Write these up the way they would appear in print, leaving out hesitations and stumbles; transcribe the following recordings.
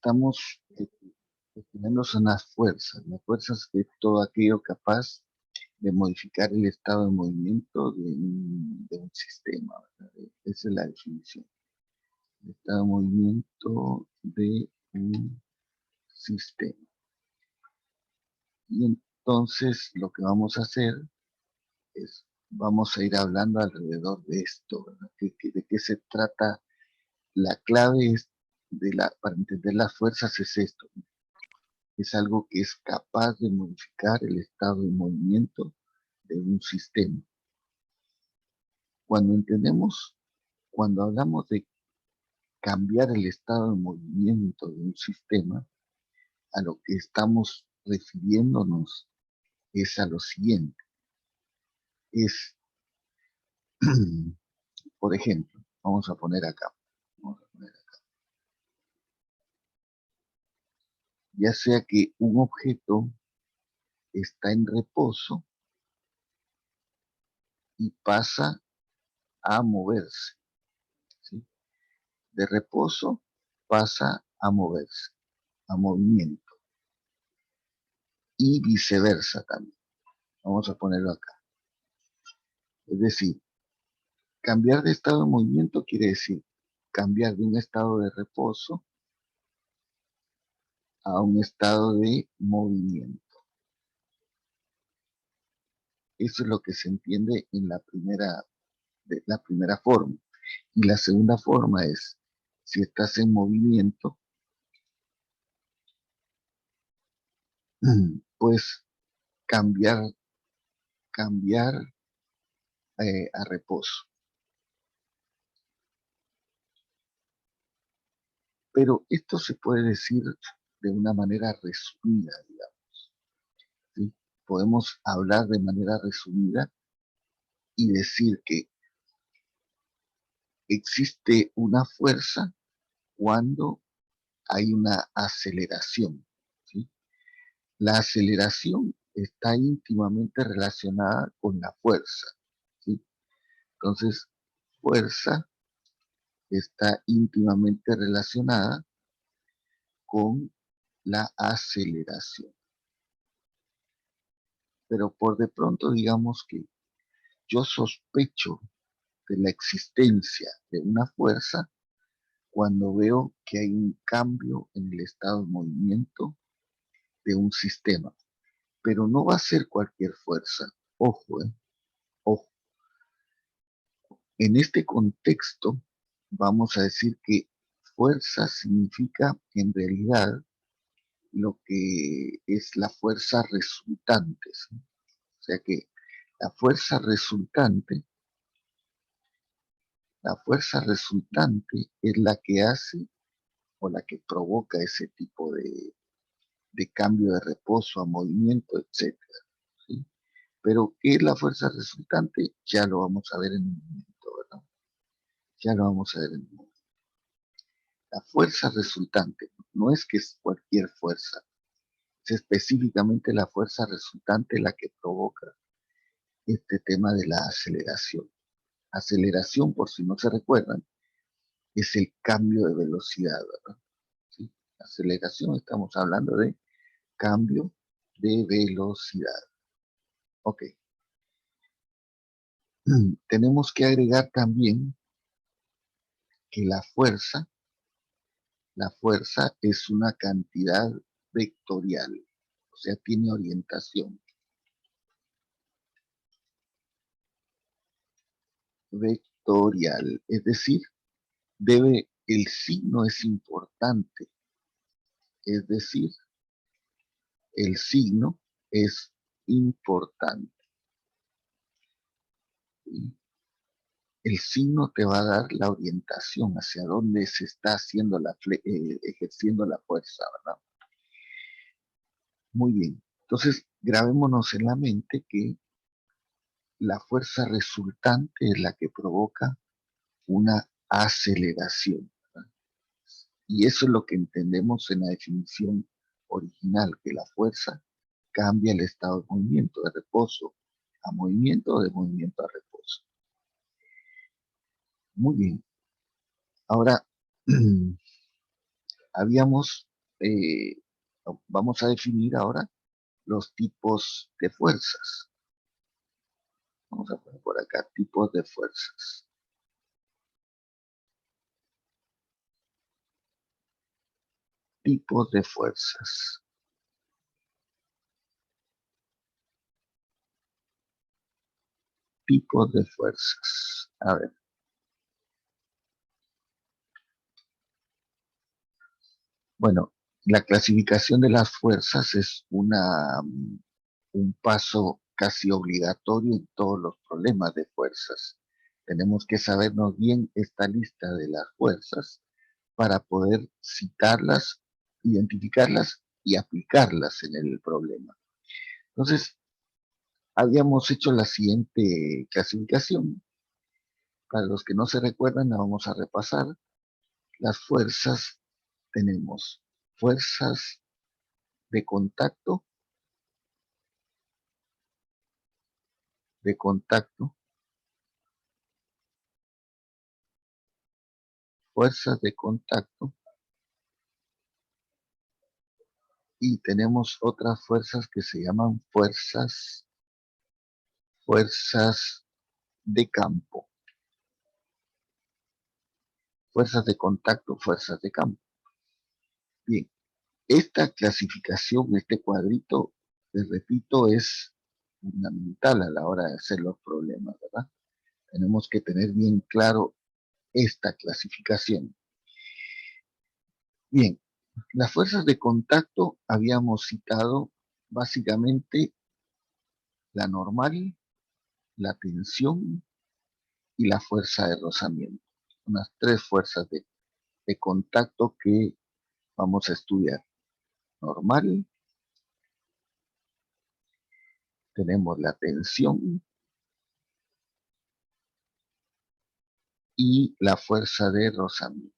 estamos definiéndose unas fuerzas. Las fuerzas es todo aquello capaz de modificar el estado de movimiento de un sistema, ¿verdad? Esa es la definición. El estado de movimiento de un sistema. Y entonces lo que vamos a hacer es, vamos a ir hablando alrededor de esto, ¿verdad? ¿De qué se trata? La clave es para entender las fuerzas es esto. Es algo que es capaz de modificar el estado de movimiento de un sistema. Cuando hablamos de cambiar el estado de movimiento de un sistema, a lo que estamos refiriéndonos es a lo siguiente. Es, por ejemplo, vamos a poner acá. Ya sea que un objeto está en reposo y pasa a moverse, ¿sí? De reposo pasa a moverse, a movimiento, y viceversa también. Vamos a ponerlo acá. Es decir, cambiar de estado de movimiento quiere decir cambiar de un estado de reposo a un estado de movimiento. Eso es lo que se entiende en la primera forma. Y la segunda forma es, si estás en movimiento, pues cambiar a reposo. Pero esto se puede decir de una manera resumida, digamos, ¿sí? Podemos hablar de manera resumida y decir que existe una fuerza cuando hay una aceleración, ¿sí? La aceleración está íntimamente relacionada con la fuerza, ¿sí? Entonces, fuerza está íntimamente relacionada con la aceleración. Pero por de pronto digamos que yo sospecho de la existencia de una fuerza cuando veo que hay un cambio en el estado de movimiento de un sistema. Pero no va a ser cualquier fuerza. Ojo, ojo. En este contexto vamos a decir que fuerza significa en realidad lo que es la fuerza resultante, ¿sí? O sea que la fuerza resultante, la fuerza resultante es la que hace o la que provoca ese tipo de cambio de reposo a movimiento, etcétera, ¿sí? Pero ¿qué es la fuerza resultante? Ya lo vamos a ver en un momento, ¿verdad? Ya lo vamos a ver en un momento. La fuerza resultante no es que es cualquier fuerza, es específicamente la fuerza resultante la que provoca este tema de la aceleración. Aceleración, por si no se recuerdan, es el cambio de velocidad, ¿verdad? ¿Sí? Aceleración, estamos hablando de cambio de velocidad. Ok. Tenemos que agregar también que la fuerza es una cantidad vectorial, o sea, tiene orientación. Vectorial, es decir, el signo es importante, es decir, el signo es importante. ¿Sí? El signo te va a dar la orientación hacia dónde se está haciendo ejerciendo la fuerza, ¿verdad? Muy bien. Entonces, grabémonos en la mente que la fuerza resultante es la que provoca una aceleración, ¿verdad? Y eso es lo que entendemos en la definición original, que la fuerza cambia el estado de movimiento, de reposo a movimiento o de movimiento a reposo. Muy bien. Ahora, habíamos eh, vamos a definir ahora los tipos de fuerzas. Vamos a poner por acá tipos de fuerzas. Tipos de fuerzas. Tipos de fuerzas. A ver. Bueno, la clasificación de las fuerzas es un paso casi obligatorio en todos los problemas de fuerzas. Tenemos que sabernos bien esta lista de las fuerzas para poder citarlas, identificarlas y aplicarlas en el problema. Entonces, habíamos hecho la siguiente clasificación. Para los que no se recuerdan, la vamos a repasar. Las fuerzas, tenemos fuerzas de contacto, de contacto, fuerzas de contacto, y tenemos otras fuerzas que se llaman fuerzas de campo. Fuerzas de contacto, fuerzas de campo. Bien, esta clasificación, este cuadrito, les repito, es fundamental a la hora de hacer los problemas, ¿verdad? Tenemos que tener bien claro esta clasificación. Bien, las fuerzas de contacto habíamos citado básicamente la normal, la tensión y la fuerza de rozamiento. Unas tres fuerzas de contacto que vamos a estudiar. Normal, tenemos la tensión y la fuerza de rozamiento.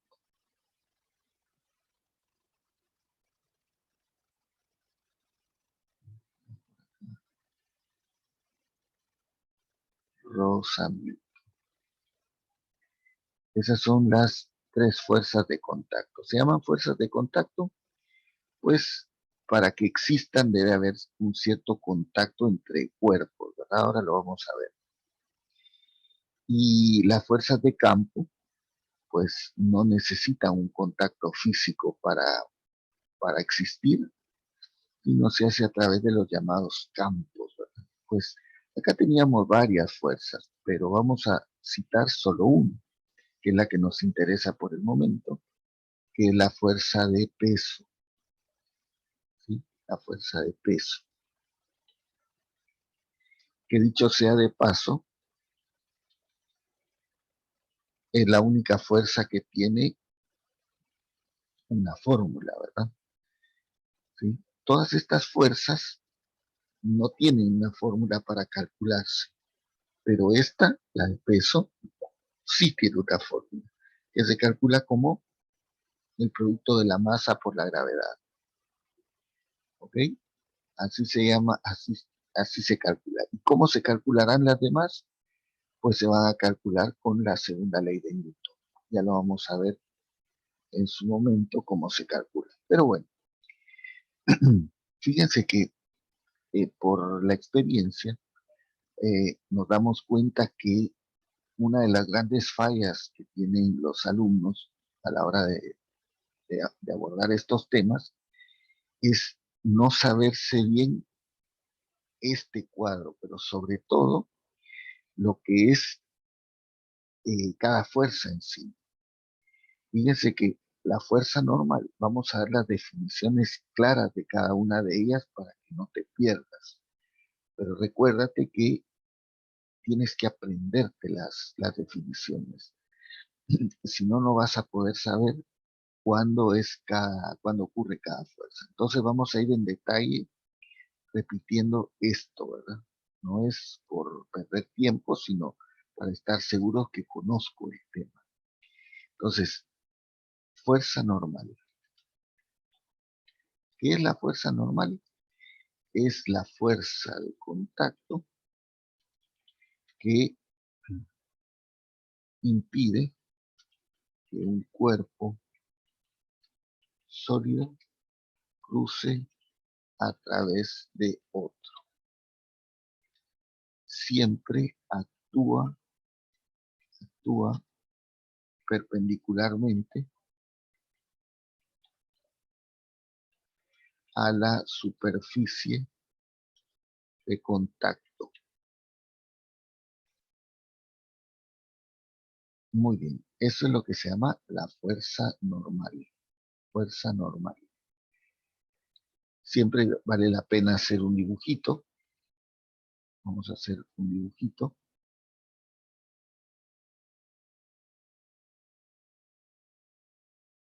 Rozamiento. Esas son las tres fuerzas de contacto. Se llaman fuerzas de contacto, pues para que existan debe haber un cierto contacto entre cuerpos, ¿verdad? Ahora lo vamos a ver. Y las fuerzas de campo, pues no necesitan un contacto físico para existir, sino se hace a través de los llamados campos, ¿verdad? Pues acá teníamos varias fuerzas, pero vamos a citar solo una, que es la que nos interesa por el momento, que es la fuerza de peso, ¿sí? La fuerza de peso. Que dicho sea de paso, es la única fuerza que tiene una fórmula, ¿verdad? ¿Sí? Todas estas fuerzas no tienen una fórmula para calcularse, pero esta, la de peso, sí tiene una fórmula, que se calcula como el producto de la masa por la gravedad, ¿ok? Así se llama, así se calcula. ¿Y cómo se calcularán las demás? Pues se van a calcular con la segunda ley de Newton. Ya lo vamos a ver en su momento cómo se calcula. Pero bueno, fíjense que por la experiencia nos damos cuenta que una de las grandes fallas que tienen los alumnos a la hora de abordar estos temas es no saberse bien este cuadro, pero sobre todo lo que es cada fuerza en sí. Fíjense que la fuerza normal, vamos a ver las definiciones claras de cada una de ellas para que no te pierdas. Pero recuérdate que tienes que aprenderte las definiciones. Si no, no vas a poder saber cuándo ocurre cada fuerza. Entonces vamos a ir en detalle repitiendo esto, ¿verdad? No es por perder tiempo, sino para estar seguros que conozco el tema. Entonces, fuerza normal. ¿Qué es la fuerza normal? Es la fuerza de contacto que impide que un cuerpo sólido cruce a través de otro. Siempre actúa perpendicularmente a la superficie de contacto. Muy bien, eso es lo que se llama la fuerza normal. Fuerza normal. Siempre vale la pena hacer un dibujito. Vamos a hacer un dibujito.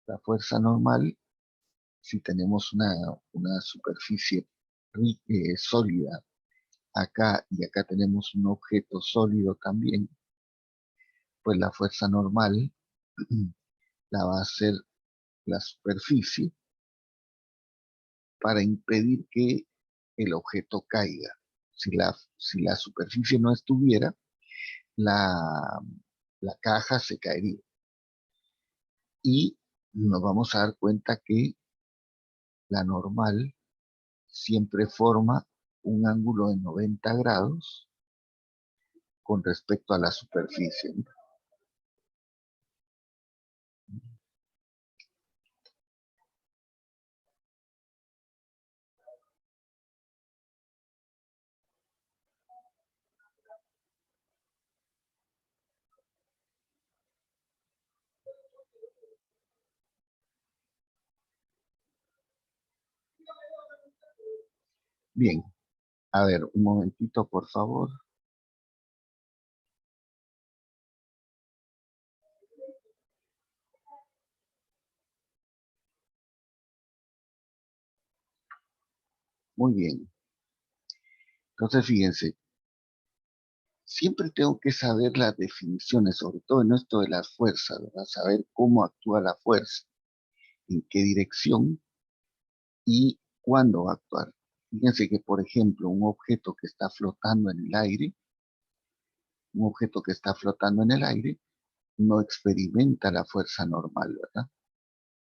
La fuerza normal, si tenemos una superficie sólida acá y acá tenemos un objeto sólido también, pues la fuerza normal la va a hacer la superficie para impedir que el objeto caiga. Si la superficie no estuviera, la, la caja se caería. Y nos vamos a dar cuenta que la normal siempre forma un ángulo de 90 grados con respecto a la superficie. Bien, a ver, un momentito, por favor. Muy bien. Entonces, fíjense, siempre tengo que saber las definiciones, sobre todo en esto de las fuerzas, ¿verdad? Saber cómo actúa la fuerza, en qué dirección y cuándo va a actuar. Fíjense que, por ejemplo, un objeto que está flotando en el aire, no experimenta la fuerza normal, ¿verdad?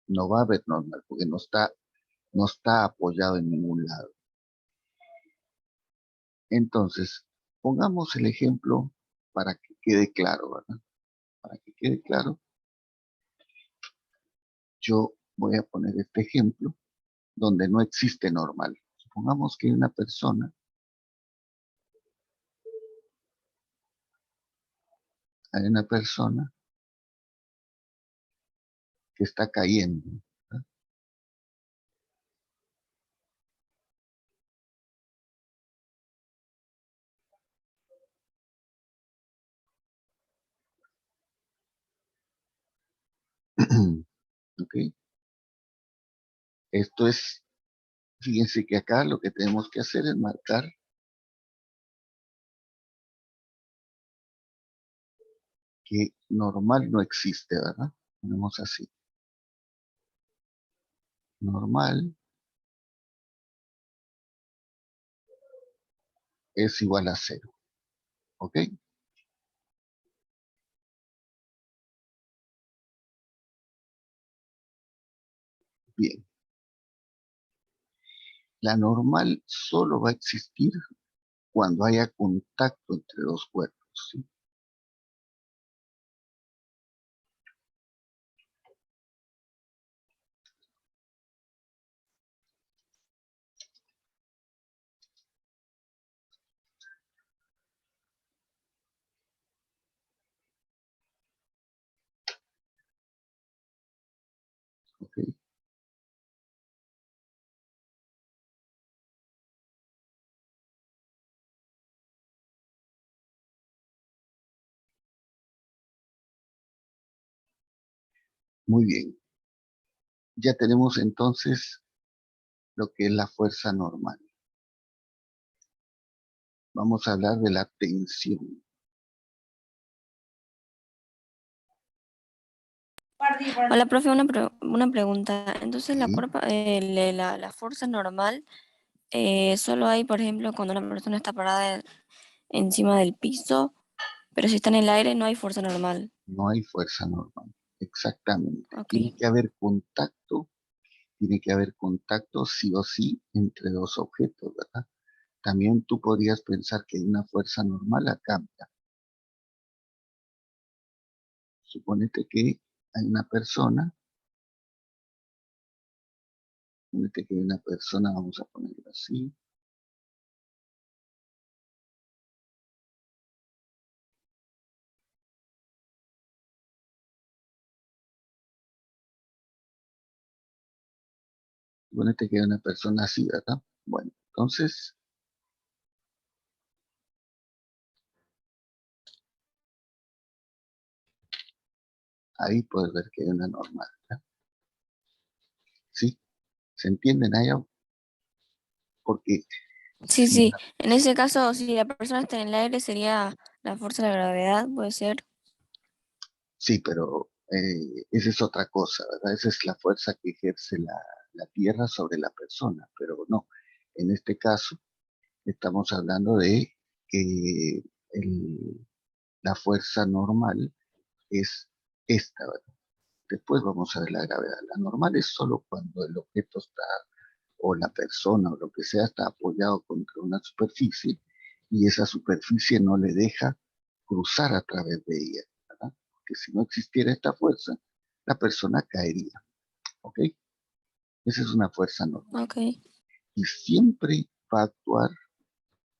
No va a haber normal, porque no está apoyado en ningún lado. Entonces, pongamos el ejemplo para que quede claro, ¿verdad? Para que quede claro, yo voy a poner este ejemplo donde no existe normal. Supongamos que hay una persona que está cayendo, ¿verdad? ¿Ok? Esto es, fíjense que acá lo que tenemos que hacer es marcar que normal no existe, ¿verdad? Ponemos así. Normal es igual a cero. ¿Ok? Bien. La normal solo va a existir cuando haya contacto entre dos cuerpos, ¿sí? ¿Ok? Muy bien. Ya tenemos entonces lo que es la fuerza normal. Vamos a hablar de la tensión. Hola, profe, una pregunta. Entonces, ¿Sí? la fuerza normal solo hay, por ejemplo, cuando una persona está parada encima del piso, pero si está en el aire no hay fuerza normal. No hay fuerza normal. Exactamente. Ok, Tiene que haber contacto tiene que haber contacto sí o sí entre dos objetos, ¿verdad? También tú podrías pensar que una fuerza normal la cambia. Suponete que hay una persona, vamos a ponerlo así. Suponete que hay una persona así, ¿verdad? Bueno, entonces ahí puedes ver que hay una normal, ¿verdad? ¿Sí? ¿Se entienden ahí? Porque Sí, si sí. En ese caso, si la persona está en el aire, sería la fuerza de la gravedad, puede ser. sí, pero esa es otra cosa, ¿verdad? Esa es la fuerza que ejerce la Tierra sobre la persona, pero no. En este caso, estamos hablando de que la fuerza normal es esta, ¿verdad? Después vamos a ver la gravedad. La normal es solo cuando el objeto está, o la persona, o lo que sea, está apoyado contra una superficie y esa superficie no le deja cruzar a través de ella, ¿verdad? Porque si no existiera esta fuerza, la persona caería, ¿ok? Esa es una fuerza normal. Ok. Y siempre va a actuar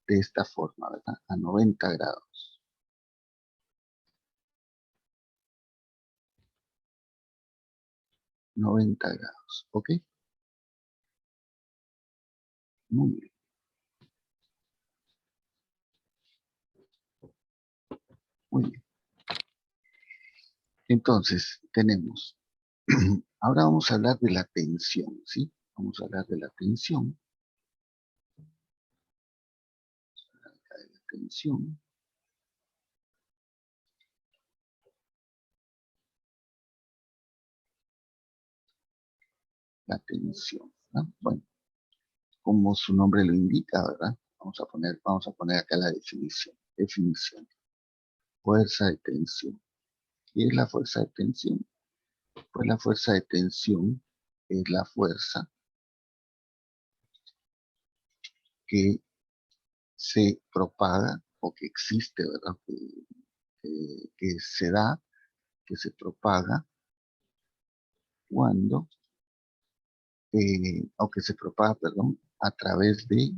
de esta forma, ¿verdad? A 90 grados. 90 grados, ¿ok? Muy bien. Muy bien. Entonces, tenemos, ahora vamos a hablar de la tensión, ¿sí? Vamos a hablar de la tensión, tensión, la tensión, ¿no? Bueno, como su nombre lo indica, ¿verdad? Vamos a poner acá la definición. Definición. Fuerza de tensión. ¿Qué es la fuerza de tensión? Pues la fuerza de tensión es la fuerza que se propaga o que existe, ¿verdad? Que se da, que se propaga cuando, o que se propaga, perdón, a través de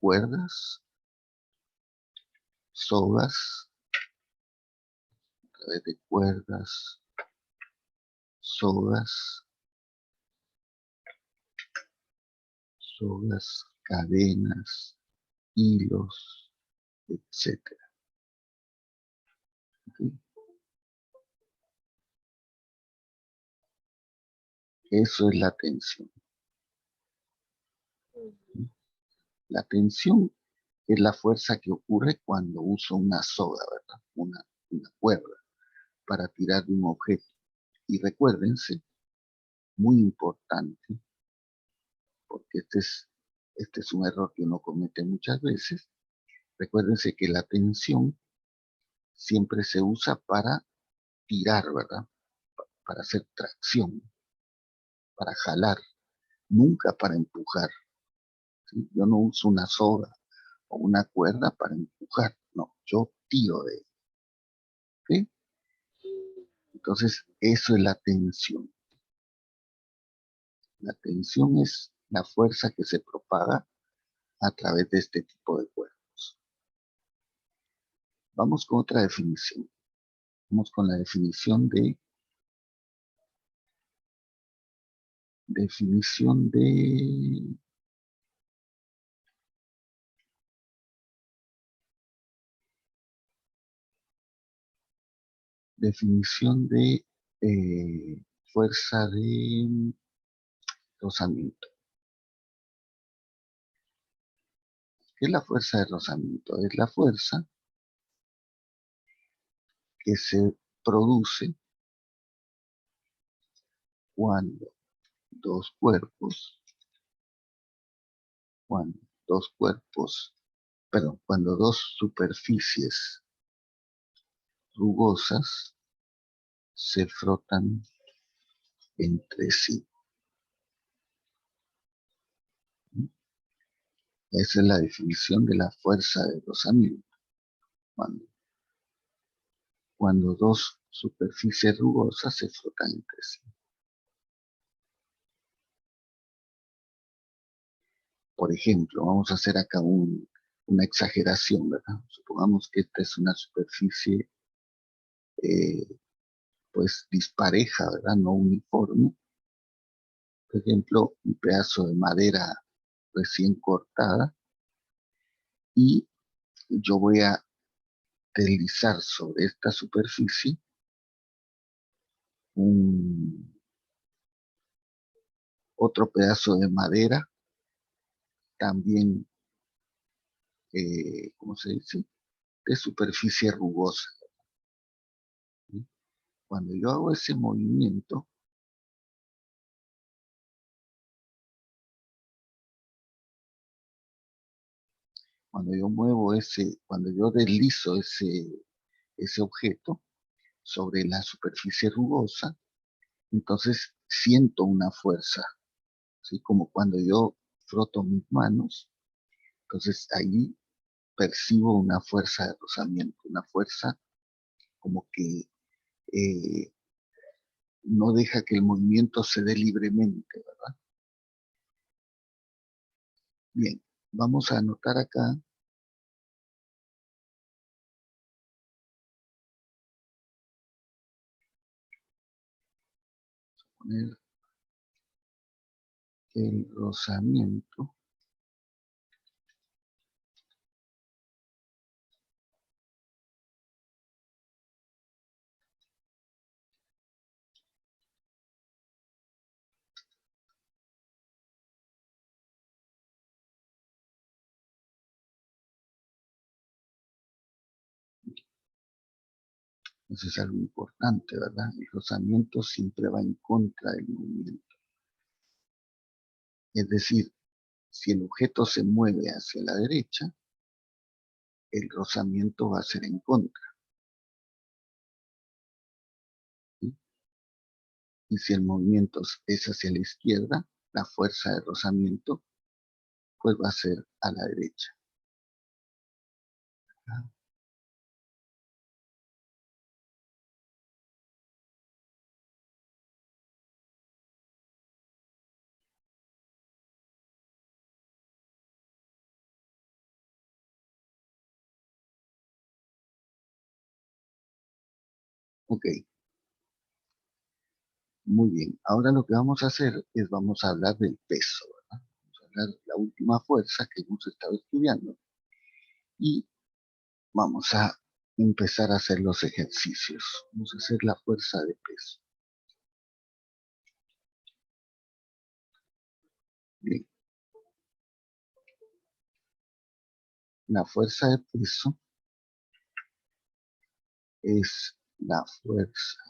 cuerdas, sogas, a través de cuerdas, sogas, cadenas, hilos, etcétera. ¿Ok? Eso es la tensión. La tensión es la fuerza que ocurre cuando uso una soga, ¿verdad? Una cuerda para tirar de un objeto. Y recuérdense, muy importante, porque este es un error que uno comete muchas veces, recuérdense que la tensión siempre se usa para tirar, ¿verdad? Para hacer tracción, para jalar, nunca para empujar. ¿Sí? Yo no uso una soga o una cuerda para empujar, no, yo tiro de ella. ¿Sí? Entonces, eso es la tensión. La tensión es la fuerza que se propaga a través de este tipo de cuerpos. Vamos con otra definición. Vamos con la definición de fuerza de rozamiento. ¿Qué es la fuerza de rozamiento? Es la fuerza que se produce cuando dos cuerpos, cuando dos cuerpos, perdón, cuando dos superficies rugosas se frotan entre sí. Esa es la definición de la fuerza de rozamiento. Cuando, cuando dos superficies rugosas se frotan entre sí. Por ejemplo, vamos a hacer acá una exageración, ¿verdad? Supongamos que esta es una superficie pues dispareja, ¿verdad? No uniforme. Por ejemplo, un pedazo de madera recién cortada y yo voy a deslizar sobre esta superficie un, otro pedazo de madera, también, ¿cómo se dice? De superficie rugosa, ¿sí? Cuando yo hago ese movimiento, cuando yo deslizo ese objeto sobre la superficie rugosa, entonces siento una fuerza, ¿sí? Como cuando yo froto mis manos, entonces ahí percibo una fuerza de rozamiento, una fuerza como que eh, no deja que el movimiento se dé libremente, ¿verdad? Bien, vamos a anotar acá poner el rozamiento eso es algo importante, ¿verdad? El rozamiento siempre va en contra del movimiento. Es decir, si el objeto se mueve hacia la derecha, el rozamiento va a ser en contra, ¿sí? Y si el movimiento es hacia la izquierda, la fuerza de rozamiento pues va a ser a la derecha, ¿verdad? Ok, muy bien. Ahora lo que vamos a hacer es vamos a hablar del peso, ¿verdad? Vamos a hablar de la última fuerza que hemos estado estudiando y vamos a empezar a hacer los ejercicios. Vamos a hacer la fuerza de peso. Bien, la fuerza de peso es la fuerza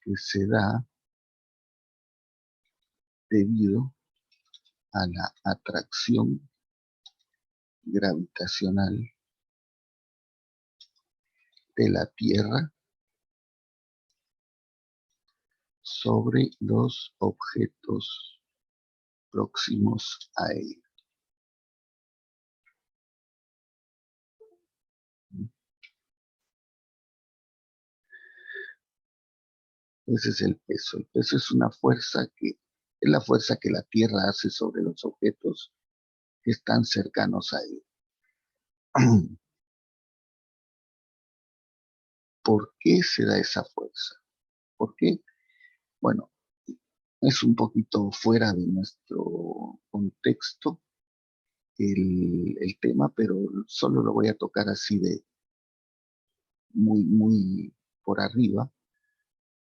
que se da debido a la atracción gravitacional de la Tierra sobre los objetos próximos a ella. Ese es el peso. El peso es una fuerza es la fuerza que la Tierra hace sobre los objetos que están cercanos a ella. ¿Por qué se da esa fuerza? ¿Por qué? Bueno, es un poquito fuera de nuestro contexto el tema, pero solo lo voy a tocar así de muy por arriba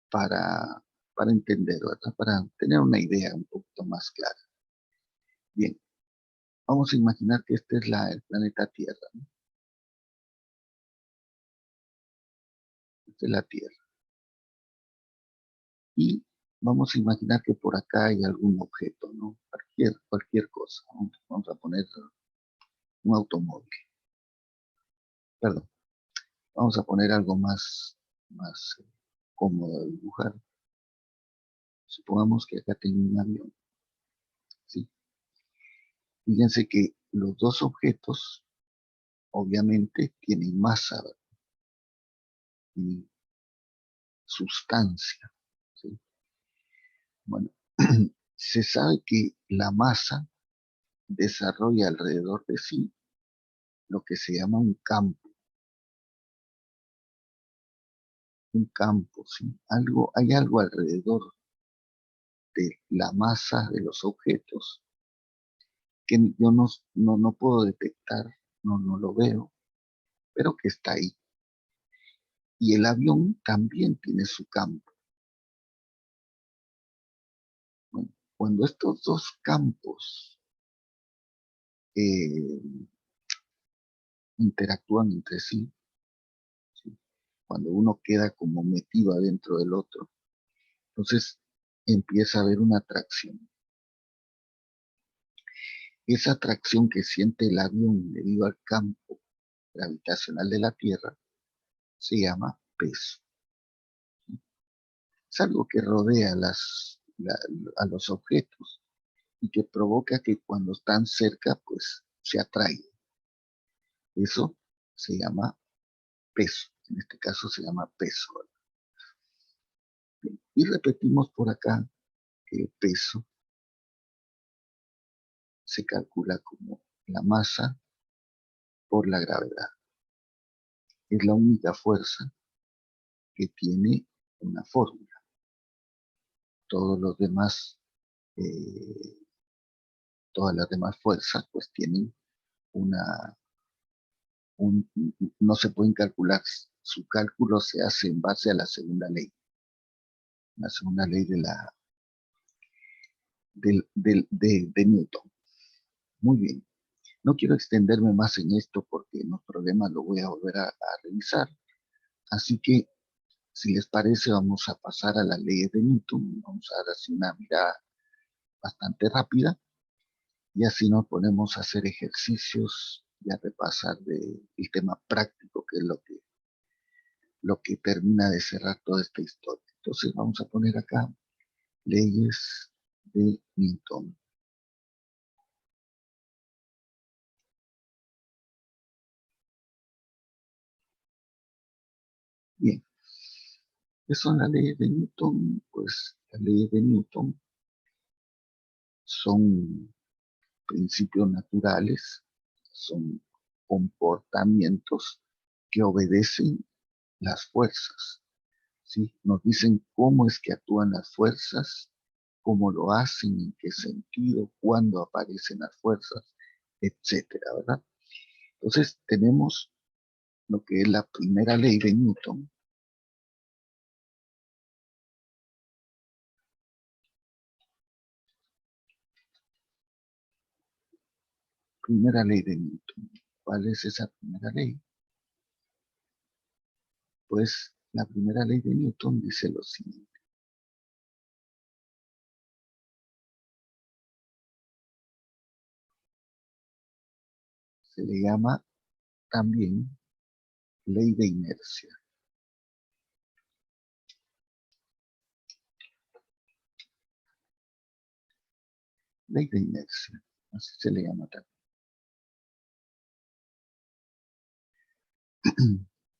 para, para entender, ¿verdad? Para tener una idea un poquito más clara. Bien, vamos a imaginar que este es el planeta Tierra, ¿no? Esta es la Tierra. Y vamos a imaginar que por acá hay algún objeto, ¿no? Cualquier cosa, ¿no? Vamos a poner un automóvil. Perdón, vamos a poner algo más cómodo de dibujar. Supongamos que acá tengo un avión, ¿sí? Fíjense que los dos objetos obviamente tienen masa y sustancia, ¿sí? Bueno, se sabe que la masa desarrolla alrededor de sí lo que se llama un campo, ¿sí? Hay algo alrededor de la masa de los objetos que yo no puedo detectar, no lo veo, pero que está ahí. Y el avión también tiene su campo. Bueno, cuando estos dos campos eh, interactúan entre sí, ¿sí? Cuando uno queda como metido adentro del otro, entonces empieza a haber una atracción. Esa atracción que siente el avión debido al campo gravitacional de la Tierra se llama peso. Es algo que rodea a los objetos y que provoca que cuando están cerca, pues se atraigan. Eso se llama peso. En este caso se llama peso. Y repetimos por acá que el peso se calcula como la masa por la gravedad. Es la única fuerza que tiene una fórmula. Todos los demás, eh, todas las demás fuerzas, pues tienen una, un, no se pueden calcular. Su cálculo se hace en base a la segunda ley de Newton. Muy bien. No quiero extenderme más en esto porque en los problemas lo voy a volver a revisar. Así que, si les parece, vamos a pasar a las leyes de Newton. Vamos a dar así una mirada bastante rápida y así nos ponemos a hacer ejercicios y a repasar el tema práctico, que es lo que termina de cerrar toda esta historia. Entonces vamos a poner acá leyes de Newton. Bien, ¿qué son las leyes de Newton? Pues las leyes de Newton son principios naturales, son comportamientos que obedecen las fuerzas, ¿sí? Nos dicen cómo es que actúan las fuerzas, cómo lo hacen, en qué sentido, cuándo aparecen las fuerzas, etcétera, ¿verdad? Entonces tenemos lo que es la primera ley de Newton. Primera ley de Newton. ¿Cuál es esa primera ley? Pues la primera ley de Newton dice lo siguiente. Se le llama también ley de inercia. Ley de inercia, así se le llama también.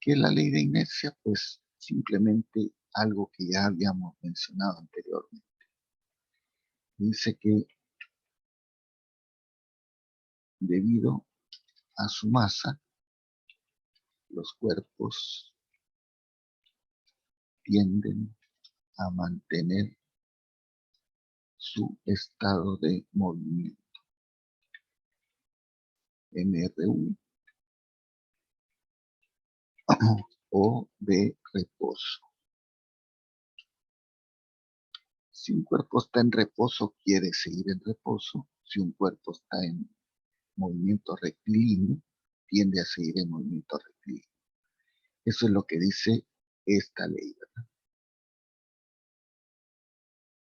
¿Qué es la ley de inercia? Pues simplemente algo que ya habíamos mencionado anteriormente. Dice que debido a su masa, los cuerpos tienden a mantener su estado de movimiento, MRU, o de reposo. Si un cuerpo está en reposo, quiere seguir en reposo. Si un cuerpo está en movimiento rectilíneo, tiende a seguir en movimiento rectilíneo. Eso es lo que dice esta ley, ¿verdad?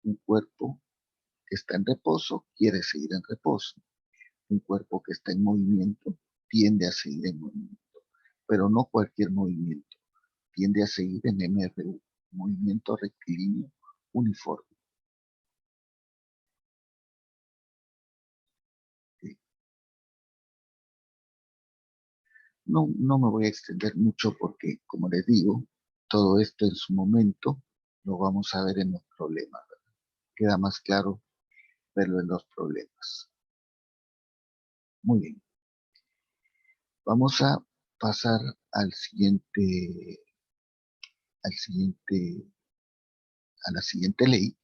Un cuerpo que está en reposo quiere seguir en reposo. Un cuerpo que está en movimiento tiende a seguir en movimiento, pero no cualquier movimiento. Tiende a seguir en MRU, movimiento rectilíneo uniforme. No me voy a extender mucho porque, como les digo, todo esto en su momento lo vamos a ver en los problemas, ¿verdad? Queda más claro verlo en los problemas. Muy bien. Vamos a pasar al siguiente, al siguiente, a la siguiente ley,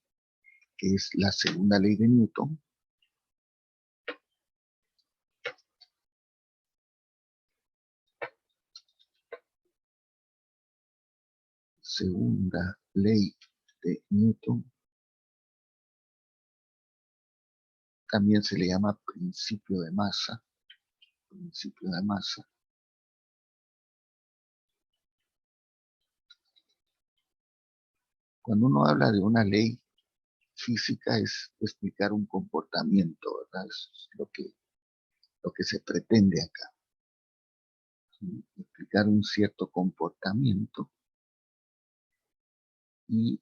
que es la segunda ley de Newton. Segunda ley de Newton. También se le llama principio de masa. Principio de masa. Cuando uno habla de una ley física es explicar un comportamiento, ¿verdad? Eso es lo que se pretende acá. ¿Sí? Explicar un cierto comportamiento y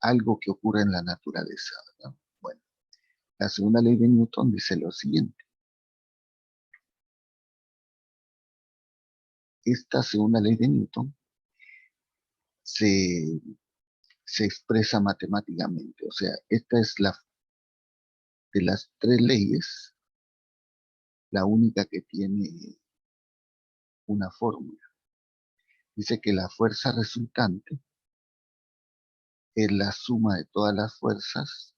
algo que ocurre en la naturaleza, ¿verdad? Bueno, la segunda ley de Newton dice lo siguiente. Esta segunda ley de Newton se, se expresa matemáticamente. O sea, esta es la de las tres leyes, la única que tiene una fórmula. Dice que la fuerza resultante es la suma de todas las fuerzas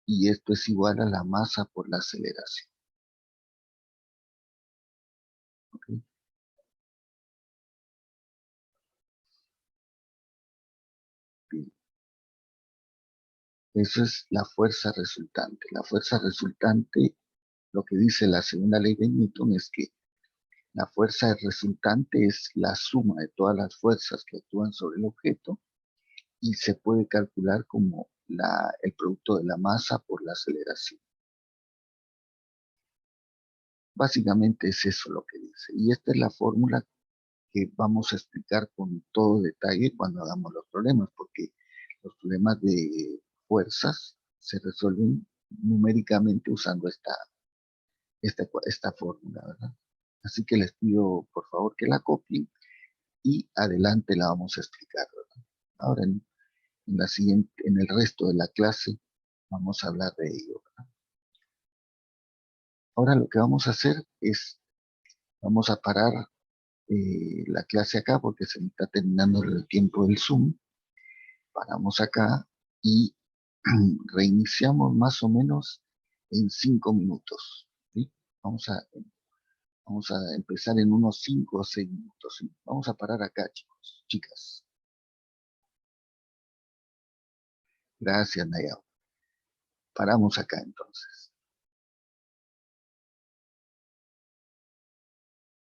y esto es igual a la masa por la aceleración. ¿Ok? Bien. Eso es la fuerza resultante. La fuerza resultante, lo que dice la segunda ley de Newton es que la fuerza resultante es la suma de todas las fuerzas que actúan sobre el objeto y se puede calcular como el producto de la masa por la aceleración. Básicamente es eso lo que dice. Y esta es la fórmula que vamos a explicar con todo detalle cuando hagamos los problemas, porque los problemas de fuerzas se resuelven numéricamente usando esta fórmula, ¿verdad? Así que les pido por favor que la copien y adelante la vamos a explicar, ¿verdad? Ahora en el resto de la clase vamos a hablar de ello, ¿verdad? Ahora lo que vamos a hacer es, vamos a parar la clase acá porque se me está terminando el tiempo del Zoom. Paramos acá y reiniciamos más o menos en 5 minutos. ¿Sí? Vamos a, vamos a empezar en unos 5 o 6 minutos. ¿Sí? Vamos a parar acá, chicos, chicas. Gracias, Nayao. Paramos acá entonces.